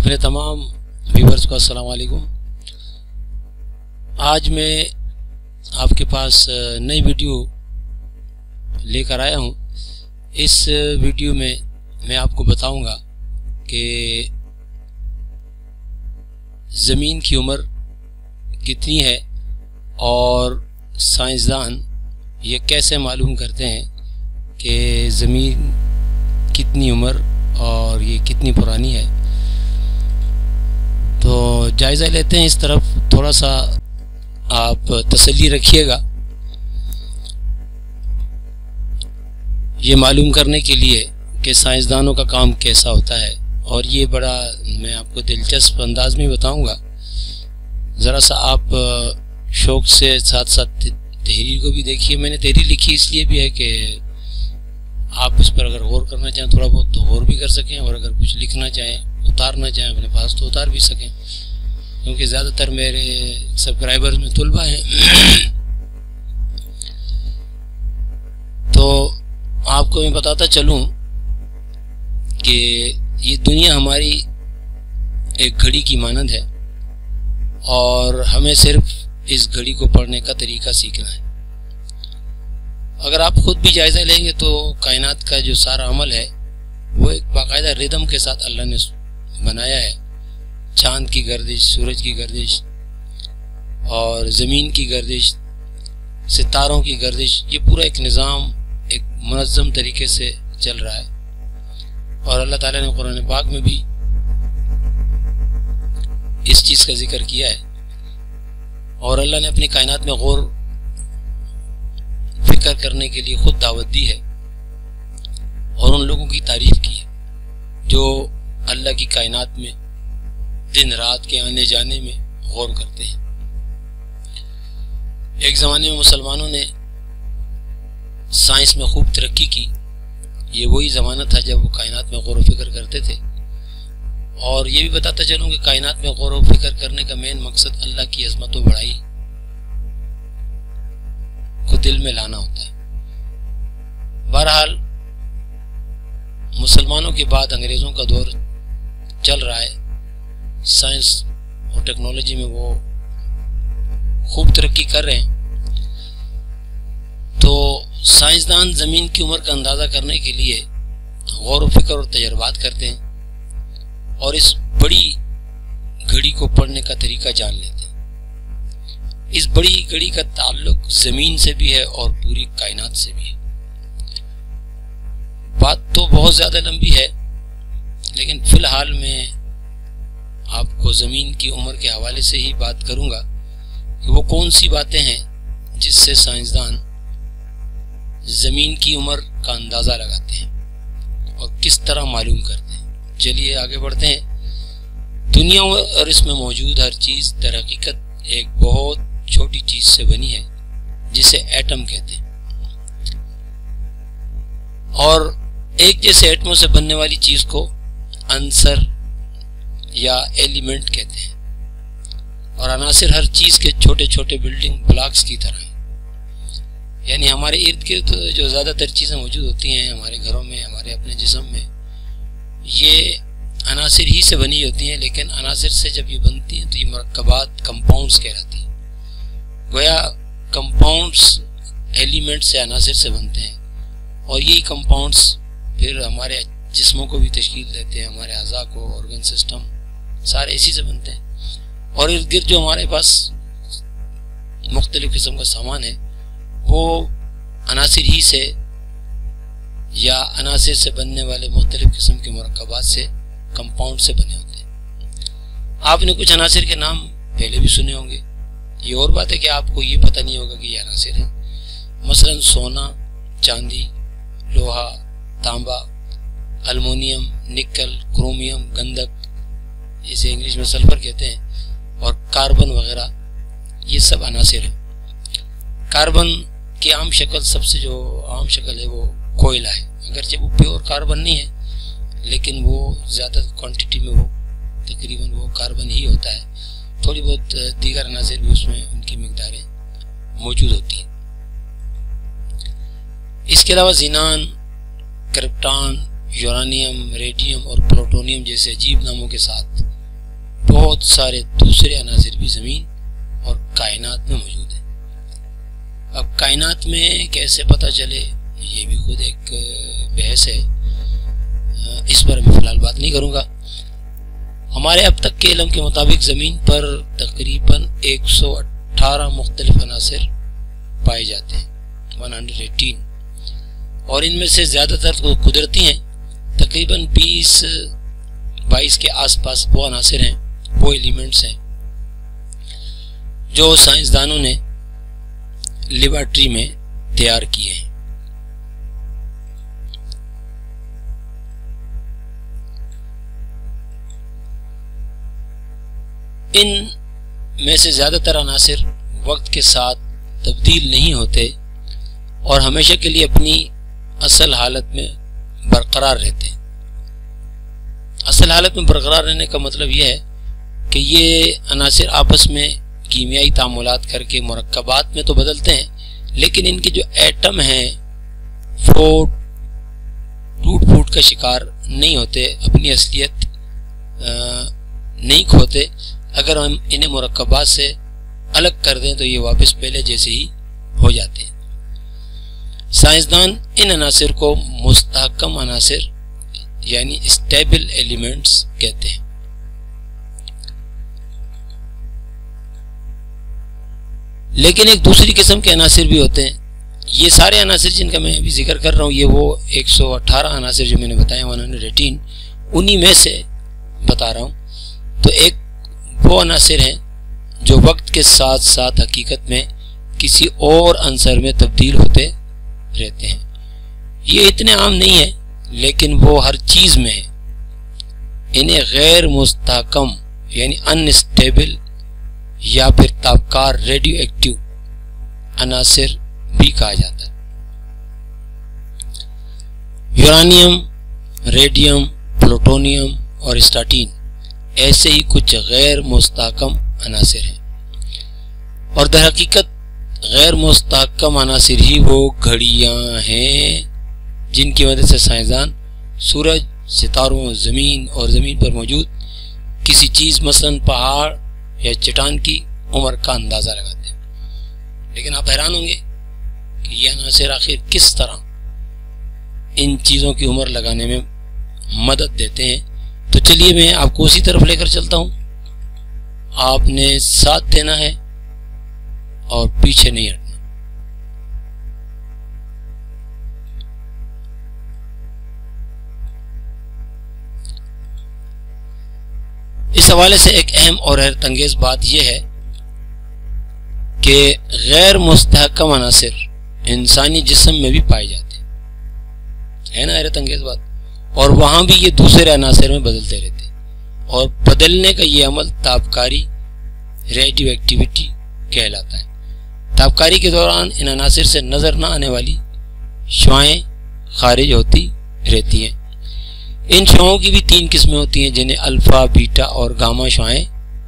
अपने तमाम व्यूवर्स को अस्सलाम वालेकुम। आज मैं आपके पास नई वीडियो लेकर आया हूँ। इस वीडियो में मैं आपको बताऊंगा कि ज़मीन की उम्र कितनी है और साइंसदान ये कैसे मालूम करते हैं कि ज़मीन कितनी उम्र और ये कितनी पुरानी है। तो जायज़ा लेते हैं, इस तरफ थोड़ा सा आप तसल्ली रखिएगा ये मालूम करने के लिए कि साइंसदानों का काम कैसा होता है। और ये बड़ा मैं आपको दिलचस्प अंदाज में बताऊंगा। ज़रा सा आप शौक़ से साथ साथ तहरीर को भी देखिए। मैंने तहरीर लिखी इसलिए भी है कि आप इस पर अगर गौर करना चाहें थोड़ा बहुत तो गौर भी कर सकें, और अगर कुछ लिखना चाहें उतारना चाहें अपने पास तो उतार भी सकें, क्योंकि ज़्यादातर मेरे सब्सक्राइबर्स में तलबा हैं। तो आपको मैं बताता चलूं कि ये दुनिया हमारी एक घड़ी की मानंद है और हमें सिर्फ इस घड़ी को पढ़ने का तरीका सीखना है। अगर आप खुद भी जायज़ा लेंगे तो कायनात का जो सारा अमल है वो एक बाकायदा रिदम के साथ अल्लाह ने बनाया है। चाँद की गर्दिश, सूरज की गर्दिश और ज़मीन की गर्दिश, सितारों की गर्दिश, ये पूरा एक निज़ाम एक मुनज़्ज़म तरीके से चल रहा है। और अल्लाह ताला ने कुरान पाक में भी इस चीज़ का जिक्र किया है। और अल्लाह ने अपनी कायनात में गौर फिक्र करने के लिए खुद दावत दी है और उन लोगों की तारीफ की है जो अल्लाह की कायनात में दिन रात के आने जाने में गौर करते हैं। एक ज़माने में मुसलमानों ने साइंस में खूब तरक्की की। ये वही ज़माना था जब वो कायनात में गौर फिक्र करते थे। और ये भी बताता चलूँ कि कायनात में गौर फिक्र करने का मेन मकसद अल्लाह की अज़मत व बड़ाई को दिल में लाना होता है। बहरहाल मुसलमानों के बाद अंग्रेज़ों का दौर चल रहा है। साइंस और टेक्नोलॉजी में वो खूब तरक्की कर रहे हैं। तो साइंसदान ज़मीन की उम्र का अंदाज़ा करने के लिए गौर फिक्र और तजर्बात करते हैं और इस बड़ी घड़ी को पढ़ने का तरीका जान लेते हैं। इस बड़ी घड़ी का ताल्लुक ज़मीन से भी है और पूरी कायनात से भी है। बात तो बहुत ज़्यादा लंबी है, लेकिन फ़िलहाल मैं आपको ज़मीन की उम्र के हवाले से ही बात करूँगा कि वो कौन सी बातें हैं जिससे साइंसदान ज़मीन की उम्र का अंदाज़ा लगाते हैं और किस तरह मालूम करते हैं। चलिए आगे बढ़ते हैं। दुनिया और इसमें मौजूद हर चीज़ दर हकीकत एक बहुत छोटी चीज़ से बनी है जिसे एटम कहते हैं। और एक जैसे एटमों से बनने वाली चीज़ को अंसर या एलिमेंट कहते हैं। और अनासिर हर चीज़ के छोटे छोटे बिल्डिंग ब्लॉक्स की तरह हैं। यानी हमारे इर्द गिर्द जो ज़्यादातर चीज़ें मौजूद होती हैं हमारे घरों में, हमारे अपने जिस्म में, ये अनासिर ही से बनी होती हैं। लेकिन अनासिर से जब ये बनती हैं तो ये मरकबात कंपाउंड्स कहलाती हैं। गोया कंपाउंड्स एलिमेंट से अनासिर से बनते हैं और यही कंपाउंड्स फिर हमारे जिस्मों को भी तश्कील देते हैं। हमारे अज़ा को, ऑर्गन सिस्टम सारे इसी से बनते हैं। और इर्द गिर्द जो हमारे पास मुख्तलिफ किस्म का सामान है वो अनासिर ही से या अनासिर से बनने वाले मुख्तलिफ किस्म के मरकबात से, कंपाउंड से बने होते हैं। आपने कुछ अनासिर के नाम पहले भी सुने होंगे। ये और बात है कि आपको ये पता नहीं होगा कि ये अनासिर हैं। मसलन सोना, चांदी, लोहा, तांबा, अल्मोनियम, निकल, क्रोमियम, गंधक, इसे इंग्लिश में सल्फर कहते हैं, और कार्बन वगैरह, ये सब अनासिर हैं। कार्बन की आम शक्ल, सबसे जो आम शक्ल है वो कोयला है। अगरचे वो प्योर कार्बन नहीं है, लेकिन वो ज़्यादा क्वांटिटी में वो तकरीबन वो कार्बन ही होता है। थोड़ी बहुत दीगर अनासिर भी उसमें उनकी मिकदारें मौजूद होती हैं। इसके अलावा ज़ीनान, क्रिप्टॉन, यूरानियम, रेडियम और प्लूटोनियम जैसे अजीब नामों के साथ بہت سارے دوسرے عناصر بھی زمین اور کائنات میں موجود ہیں۔ اب کائنات میں کیسے پتہ چلے، یہ بھی خود ایک بحث ہے، اس پر میں فی الحال بات نہیں کروں گا۔ ہمارے اب تک کے علم کے مطابق زمین پر تقریباً 118 مختلف عناصر پائے جاتے ہیں، 118، اور ان میں سے زیادہ تر قدرتی ہیں۔ تقریباً 22 کے آس پاس وہ عناصر ہیں، وہ ایلیمنٹس ہیں جو سائنسدانوں نے لیبارٹری میں تیار کیے ہیں۔ ان میں سے زیادہ تر عناصر وقت کے ساتھ تبدیل نہیں ہوتے اور ہمیشہ کے لیے اپنی اصل حالت میں برقرار رہتے ہیں۔ اصل حالت میں برقرار رہنے کا مطلب یہ ہے کہ یہ عناصر آپس میں کیمیائی تعاملات کر کے مرکبات میں تو بدلتے ہیں، لیکن ان کے جو ایٹم ہیں وہ ٹوٹ پھوٹ کا شکار نہیں ہوتے، اپنی اصلیت نہیں کھوتے۔ اگر ہم انہیں مرکبات سے الگ کر دیں تو یہ واپس پہلے جیسے ہی ہو جاتے ہیں۔ سائنسدان ان عناصر کو مستحکم عناصر یعنی اسٹیبل ایلیمنٹس کہتے ہیں۔ لیکن ایک دوسری قسم کے عناصر بھی ہوتے ہیں۔ یہ سارے عناصر جن کا میں ابھی ذکر کر رہا ہوں، یہ وہ 118 عناصر جو میں نے بتایا 118، انہی میں سے بتا رہا ہوں۔ تو ایک وہ عناصر ہیں جو وقت کے ساتھ ساتھ حقیقت میں کسی اور عنصر میں تبدیل ہوتے رہتے ہیں۔ یہ اتنے عام نہیں ہیں لیکن وہ ہر چیز میں ہیں۔ انہیں غیر مستحکم یعنی انسٹیبل یا پھر تابکار ریڈیو ایکٹیو عناصر بھی کہا جاتا ہے۔ یورانیم، ریڈیم، پلوٹونیم اور اسٹاٹین ایسے ہی کچھ غیر مستحکم عناصر ہیں، اور در حقیقت غیر مستحکم عناصر ہی وہ گھڑیاں ہیں جن کی مدد سے سائنسدان سورج، ستاروں، زمین اور زمین پر موجود کسی چیز مثلاً پہاڑ یا چٹان کی عمر کا اندازہ لگاتے ہیں۔ لیکن آپ حیران ہوں گے کہ یہ عناصر آخر کس طرح ان چیزوں کی عمر لگانے میں مدد دیتے ہیں۔ تو چلیے میں آپ کو اسی طرف لے کر چلتا ہوں۔ آپ نے ساتھ دینا ہے اور پیچھے نہیں ہٹنا۔ اس حوالے سے ایک اہم اور حیرت انگیز بات یہ ہے کہ غیر مستحکم عناصر انسانی جسم میں بھی پائے جاتے ہیں، ہے نا حیرت انگیز بات، اور وہاں بھی یہ دوسرے عناصر میں بدلتے رہتے ہیں، اور بدلنے کا یہ عمل تابکاری ریڈیو ایکٹیویٹی کہلاتا ہے۔ تابکاری کے دوران ان عناصر سے نظر نہ آنے والی شعاعیں خارج ہوتی رہتی ہیں۔ ان شعاعوں کی بھی 3 قسمیں ہوتی ہیں جنہیں الفا، بیٹا اور گاما شعاعیں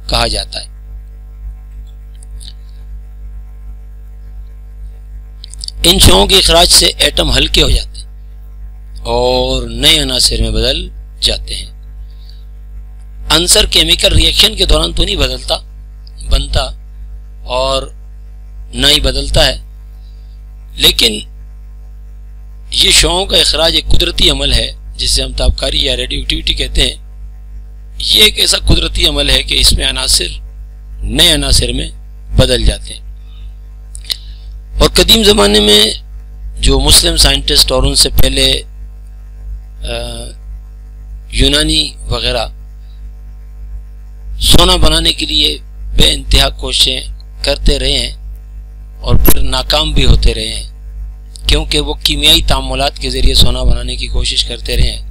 کہا جاتا ہے۔ ان شعاعوں کے اخراج سے ایٹم ہلکے ہو جاتے ہیں اور نئے عناصر میں بدل جاتے ہیں۔ عنصر کیمیکل ریئیکشن کے دوران تو نہیں بنتا اور نہ ہی بدلتا ہے، لیکن یہ شعاعوں کا اخراج ایک قدرتی عمل ہے جسے ہم تابکاری یا ریڈیو ایکٹیویٹی کہتے ہیں۔ یہ ایک ایسا قدرتی عمل ہے کہ اس میں عناصر نئے عناصر میں بدل جاتے ہیں۔ اور قدیم زمانے میں جو مسلم سائنٹسٹ اور ان سے پہلے یونانی وغیرہ سونا بنانے کے لیے بے انتہا کوششیں کرتے رہے ہیں اور پھر ناکام بھی ہوتے رہے ہیں، کیونکہ وہ کیمیائی تعاملات کے ذریعے سونا بنانے کی کوشش کرتے رہے ہیں،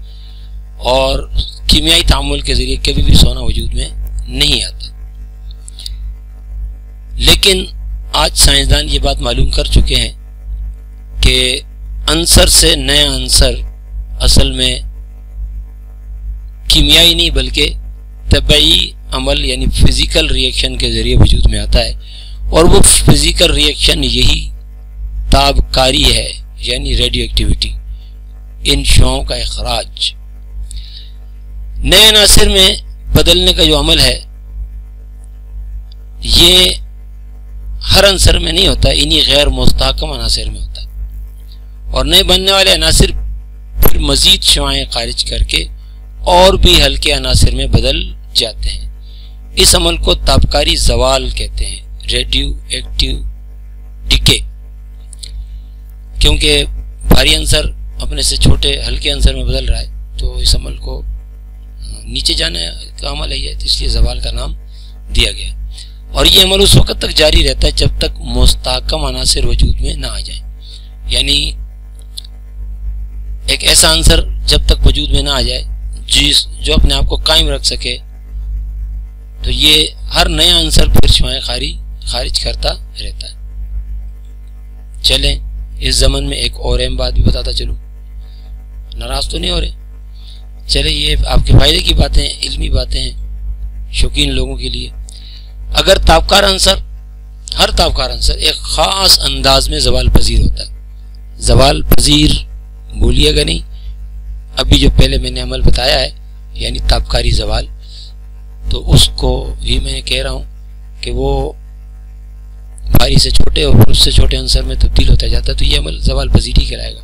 اور کیمیائی تعامل کے ذریعے کبھی بھی سونا وجود میں نہیں آتا۔ لیکن آج سائنسدان یہ بات معلوم کر چکے ہیں کہ عنصر سے نیا عنصر اصل میں کیمیائی نہیں بلکہ طبعی عمل یعنی فزیکل ریئیکشن کے ذریعے وجود میں آتا ہے، اور وہ فزیکل ریئیکشن یہی تابکاری ہے یعنی ریڈیو ایکٹیویٹی، ان شعاعوں کا اخراج۔ نئے عناصر میں بدلنے کا جو عمل ہے یہ ہر عنصر میں نہیں ہوتا، انہی غیر مستحکم عناصر میں ہوتا ہے، اور نئے بننے والے عناصر پھر مزید شعاعیں خارج کر کے اور بھی ہلکے عناصر میں بدل جاتے ہیں۔ اس عمل کو تابکاری زوال کہتے ہیں، ریڈیو ایکٹیو ڈکے، کیونکہ بھاری عنصر اپنے سے چھوٹے ہلکے عنصر میں بدل رہا ہے تو اس عمل کو نیچے جانے کا عمل ہے، تو اس لیے زوال کا نام دیا گیا۔ اور یہ عمل اس وقت تک جاری رہتا ہے جب تک مستحکم عناصر وجود میں نہ آ جائیں، یعنی ایک ایسا عنصر جب تک وجود میں نہ آ جائے جو اپنے آپ کو قائم رکھ سکے، تو یہ ہر نیا عنصر پھر شعاعیں خارج کرتا رہتا ہے۔ چلیں اس زمن میں ایک اور اہم بات بھی بتاتا چلوں، ناراض تو نہیں ہو رہے؟ چلیں یہ آپ کے فائدے کی باتیں ہیں، علمی باتیں ہیں شوقین لوگوں کے لیے۔ اگر تابکار عنصر، ہر تابکار عنصر ایک خاص انداز میں زوال پذیر ہوتا ہے، زوال پذیر بولیے گا نہیں، ابھی جو پہلے میں نے عمل بتایا ہے یعنی تابکاری زوال، تو اس کو بھی میں کہہ رہا ہوں کہ وہ بھاری سے چھوٹے اور پھر اس سے چھوٹے عنصر میں تبدیل ہوتا جاتا ہے، تو یہ عمل زوال پذیری کہلائے گا۔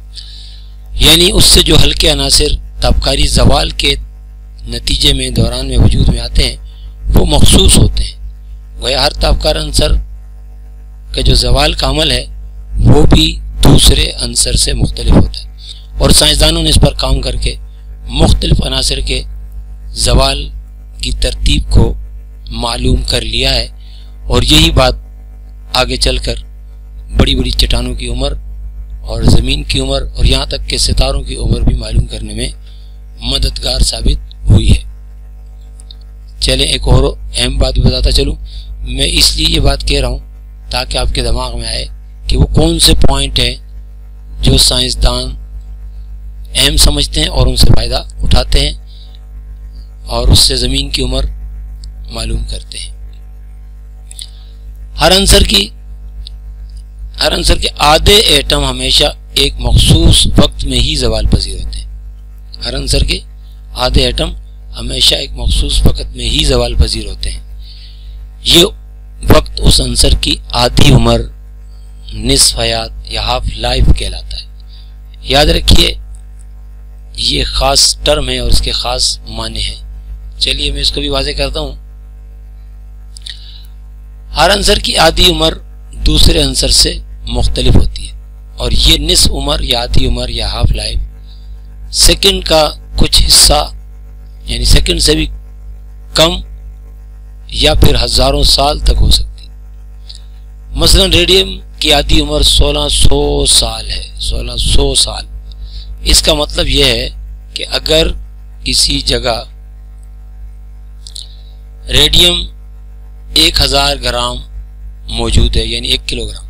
یعنی اس سے جو ہلکے عناصر تابکاری زوال کے نتیجے میں دوران میں وجود میں آتے ہیں وہ مخصوص ہوتے ہیں، گویا ہر تابکار عنصر کا جو زوال کا عمل ہے وہ بھی دوسرے عنصر سے مختلف ہوتا ہے، اور سائنسدانوں نے اس پر کام کر کے مختلف عناصر کے زوال کی ترتیب کو معلوم کر لیا ہے، اور یہی بات آگے چل کر بڑی بڑی چٹانوں کی عمر اور زمین کی عمر اور یہاں تک کہ ستاروں کی عمر بھی معلوم کرنے میں مددگار ثابت ہوئی ہے۔ چلیں ایک اور اہم بات بھی بتاتا چلوں، میں اس لیے یہ بات کہہ رہا ہوں تاکہ آپ کے دماغ میں آئے کہ وہ کون سے پوائنٹ ہیں جو سائنسدان اہم سمجھتے ہیں اور ان سے فائدہ اٹھاتے ہیں اور اس سے زمین کی عمر معلوم کرتے ہیں۔ ہر عنصر کے آدھے ایٹم ہمیشہ ایک مخصوص وقت میں ہی زوال پذیر ہوتے ہیں، ہر عنصر کے آدھے ایٹم ہمیشہ ایک مخصوص وقت میں ہی زوال پذیر ہوتے ہیں۔ یہ وقت اس عنصر کی آدھی عمر، نصف حیات یا ہاف لائف کہلاتا ہے۔ یاد رکھیے یہ خاص ٹرم ہے اور اس کے خاص معنی ہیں۔ چلیے میں اس کو بھی واضح کرتا ہوں۔ ہر عنصر کی آدھی عمر دوسرے عنصر سے مختلف ہوتی ہے، اور یہ نصف عمر یا آدھی عمر یا ہاف لائف سیکنڈ کا کچھ حصہ یعنی سیکنڈ سے بھی کم یا پھر ہزاروں سال تک ہو سکتی۔ مثلا ریڈیم کی آدھی عمر 1600 سال ہے، 1600 سال۔ اس کا مطلب یہ ہے کہ اگر کسی جگہ ریڈیم 1000 گرام موجود ہے یعنی 1 کلو گرام،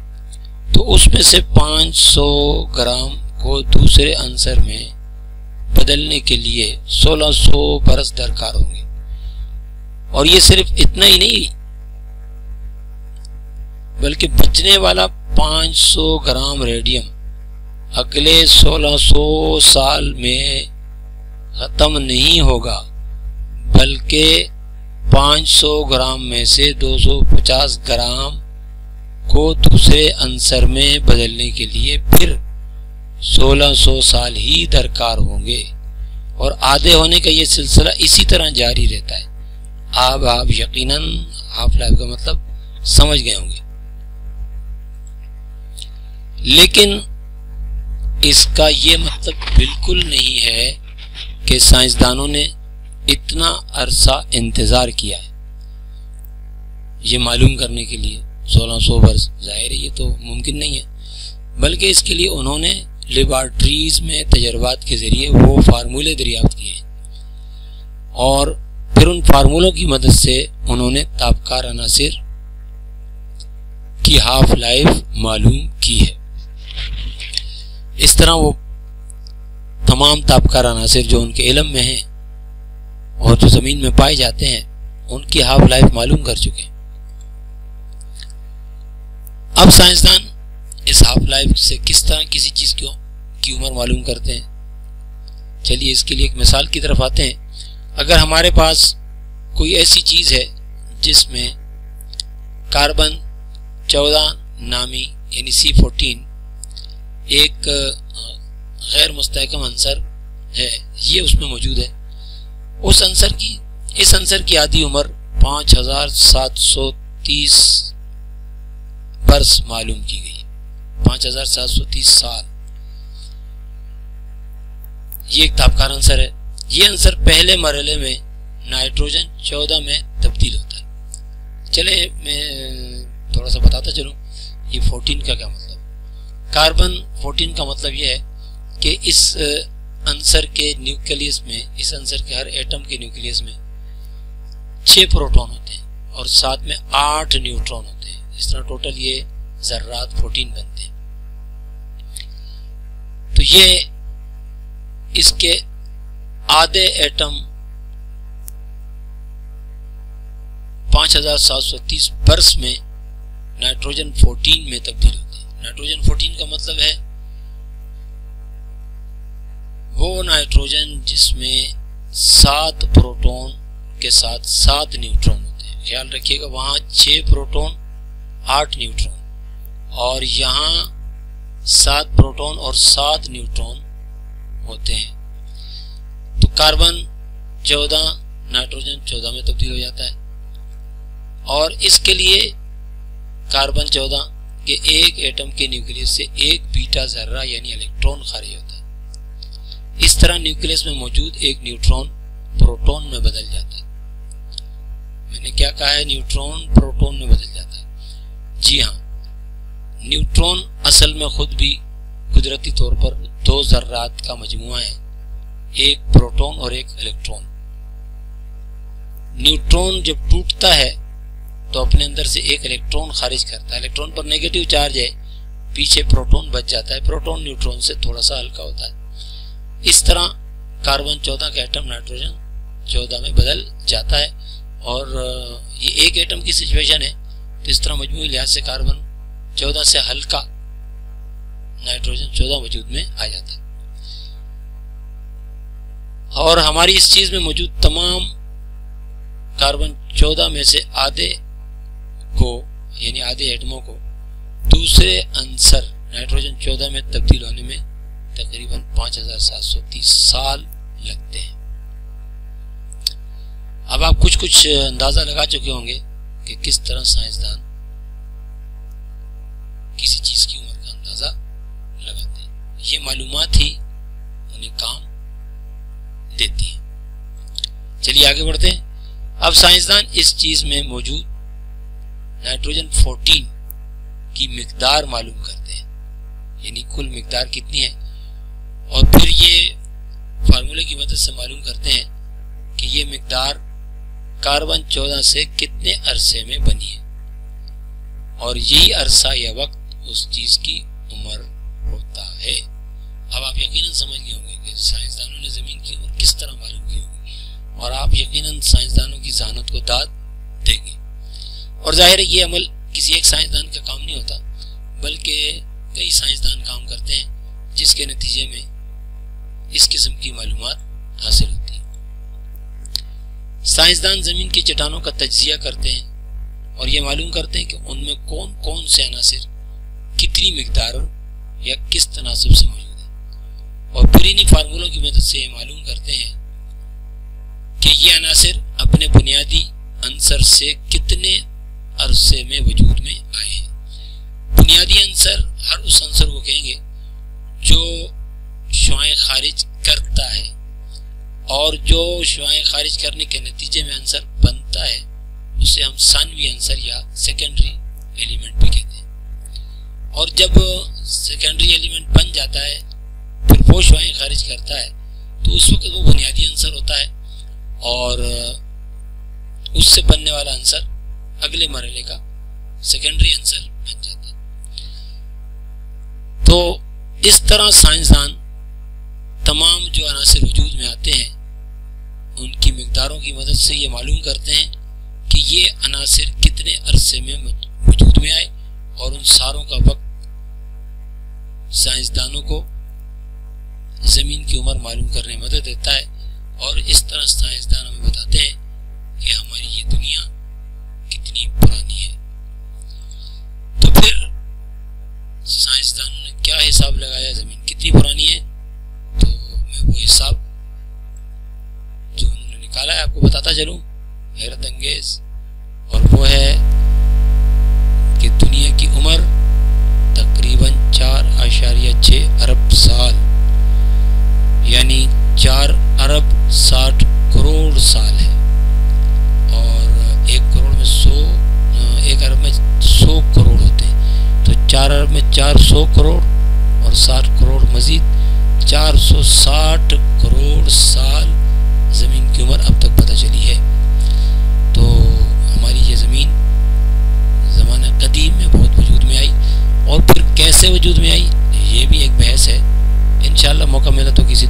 تو اس میں سے 500 گرام کو دوسرے عنصر میں بدلنے کے لیے 1600 برس درکار ہوں گے۔ اور یہ صرف اتنا ہی نہیں بلکہ بچنے والا 500 گرام ریڈیم اگلے 1600 سال میں ختم نہیں ہوگا، بلکہ 500 گرام میں سے 250 گرام کو دوسرے عنصر میں بدلنے کے لیے پھر 1600 سال ہی درکار ہوں گے، اور آدھے ہونے کا یہ سلسلہ اسی طرح جاری رہتا ہے۔ آپ یقیناً ہاف لائف کا مطلب سمجھ گئے ہوں گے، لیکن اس کا یہ مطلب بالکل نہیں ہے کہ سائنسدانوں نے اتنا عرصہ انتظار کیا ہے یہ معلوم کرنے کے لیے 1600 برس۔ ظاہر ہے یہ تو ممکن نہیں ہے، بلکہ اس کے لیے انہوں نے لیبارٹریز میں تجربات کے ذریعے وہ فارمولے دریافت کیے ہیں، اور پھر ان فارمولوں کی مدد سے انہوں نے تابکار عناصر کی ہاف لائف معلوم کی ہے۔ اس طرح وہ تمام تابکار عناصر جو ان کے علم میں ہیں اور جو زمین میں پائے جاتے ہیں ان کی ہاف لائف معلوم کر چکے ہیں۔ اب سائنسدان اس ہاف لائف سے کس طرح کسی چیز کی عمر معلوم کرتے ہیں؟ چلیے اس کے لیے ایک مثال کی طرف آتے ہیں۔ اگر ہمارے پاس کوئی ایسی چیز ہے جس میں कार्बन 14 नामी यानी C14 एक गैर मुस्तहकम अंसर है, ये उसमें मौजूद है। इस अंसर की आधी उम्र 5730 बरस मालूम की गई, 5730 साल। ये एक तापकार अंसर है। ये अंसर पहले मरहले में नाइट्रोजन 14 में तब्दील होता है। चले मैं थोड़ा सा बताता चलूँ ये 14 का क्या मतलब। कार्बन 14 का मतलब ये है कि इस अंसर के न्यूक्लियस में, इस अंसर के हर एटम के न्यूक्लियस में 6 प्रोटॉन होते हैं और साथ में 8 न्यूट्रॉन होते हैं। इस तरह टोटल ये ज़र्रात 14 बनते हैं। तो ये इसके आधे एटम 5730 बरस में नाइट्रोजन 14 में तब्दील होते हैं। नाइट्रोजन 14 का मतलब है वो नाइट्रोजन जिसमें 7 प्रोटॉन के साथ 7 न्यूट्रॉन होते हैं। ख्याल रखिएगा वहाँ 6 प्रोटॉन 8 न्यूट्रॉन और यहाँ 7 प्रोटॉन और 7 न्यूट्रॉन होते हैं। तो कार्बन 14 नाइट्रोजन 14 में तब्दील हो जाता है और इसके लिए कार्बन 14 के एक एटम के न्यूक्लियस से एक बीटा ज़र्रा यानी इलेक्ट्रॉन खारिज होता है। इस तरह न्यूक्लियस में मौजूद एक न्यूट्रॉन प्रोटॉन में बदल जाता है। मैंने क्या कहा है, न्यूट्रॉन प्रोटॉन में बदल जाता है। जी हाँ, न्यूट्रॉन असल में खुद भी कुदरती तौर पर 2 ज़र्रात का मजमुआ है, एक प्रोटॉन और एक इलेक्ट्रॉन। न्यूट्रॉन जब टूटता है तो अपने अंदर से एक इलेक्ट्रॉन खारिज करता है। इलेक्ट्रॉन पर नेगेटिव चार्ज है, पीछे प्रोटॉन बच जाता है। प्रोटॉन न्यूट्रॉन से थोड़ा सा हल्का होता है। इस तरह कार्बन 14 का एटम नाइट्रोजन 14 में बदल जाता है और ये एक एटम की सिचुएशन है। तो इस तरह मजमूई लिहाज से कार्बन 14 से हल्का नाइट्रोजन 14 वजूद में आ जाता है। और हमारी इस चीज में मौजूद तमाम कार्बन 14 में से आधे को यानी आधे एटमों को दूसरे अंसर नाइट्रोजन 14 में तब्दील होने में तकरीबन 5730 साल लगते हैं। अब आप कुछ अंदाजा लगा चुके होंगे कि किस तरह साइंसदान किसी चीज की उम्र का अंदाजा लगाते हैं। ये मालूमात ही उन्हें काम देती है। चलिए आगे बढ़ते हैं। अब साइंसदान इस चीज में मौजूद नाइट्रोजन 14 की मिकदार मालूम करते हैं, यानी कुल मिकदार कितनी है, और फिर ये फार्मूले की मदद से मालूम करते हैं कि ये मिकदार कार्बन 14 से कितने अरसे में बनी है और यही अरसा या वक्त उस चीज की उम्र होता है। अब आप यकीनन समझ गए होंगे कि साइंसदानों ने जमीन की उम्र किस तरह मालूम की होगी और आप यकीनन साइंसदानों की जहानत को दाद देंगे। और जाहिर है ये अमल किसी एक साइंसदान का काम नहीं होता, बल्कि कई साइंसदान काम करते हैं जिसके नतीजे में इस किस्म की मालूमात हासिल होती है। साइंसदान जमीन की चट्टानों का तज्जिया करते हैं और ये मालूम करते हैं कि उनमें कौन कौन से अनासिर कितनी मिकदार या किस तनासब से मौजूद है, और फिर इन्हीं फार्मूलों की मदद से ये मालूम करते हैं कि ये अनासिर अपने बुनियादी अंसर से कितने अरसे में वजूद में आए हैं। बुनियादी अंसर हर उस अंसर को कहेंगे जो शुआएं खारिज करता है, और जो शुआएं खारिज करने के नतीजे में अंसर बनता है उसे हम सानवी अंसर या सेकेंडरी एलिमेंट भी कहते हैं। और जब सेकेंडरी एलिमेंट बन जाता है फिर वो शुआएं खारिज करता है तो उस वक्त वो बुनियादी अंसर होता है और उससे बनने वाला अंसर अगले मरहले का सेकेंडरी आंसर बन जाता है। तो इस तरह साइंसदान तमाम जो अनासिर वजूद में आते हैं उनकी मिकदारों की मदद से ये मालूम करते हैं कि ये अनासिर कितने अरसे में वजूद में आए, और उन सारों का वक्त साइंसदानों को ज़मीन की उम्र मालूम करने में मदद देता है। और इस तरह साइंसदान हमें बताते हैं कि हमारी ये दुनिया कितनी पुरानी है چلوں حیرت انگیز، اور وہ ہے کہ دنیا کی عمر تقریباً 4.6 ارب سال، یعنی 4 ارب 60 کروڑ سال ہے، اور 1 ارب میں 100 کروڑ ہوتے ہیں، تو 4 ارب میں 400 کروڑ اور 60 کروڑ مزید 460 کروڑ سال زمین کی عمر اب تک پتہ چلی ہے۔ تو ہماری یہ زمین زمانہ قدیم میں بہت وجود میں آئی، اور پھر کیسے وجود میں آئی یہ بھی ایک بحث ہے، انشاءاللہ موقع ملا تو کسی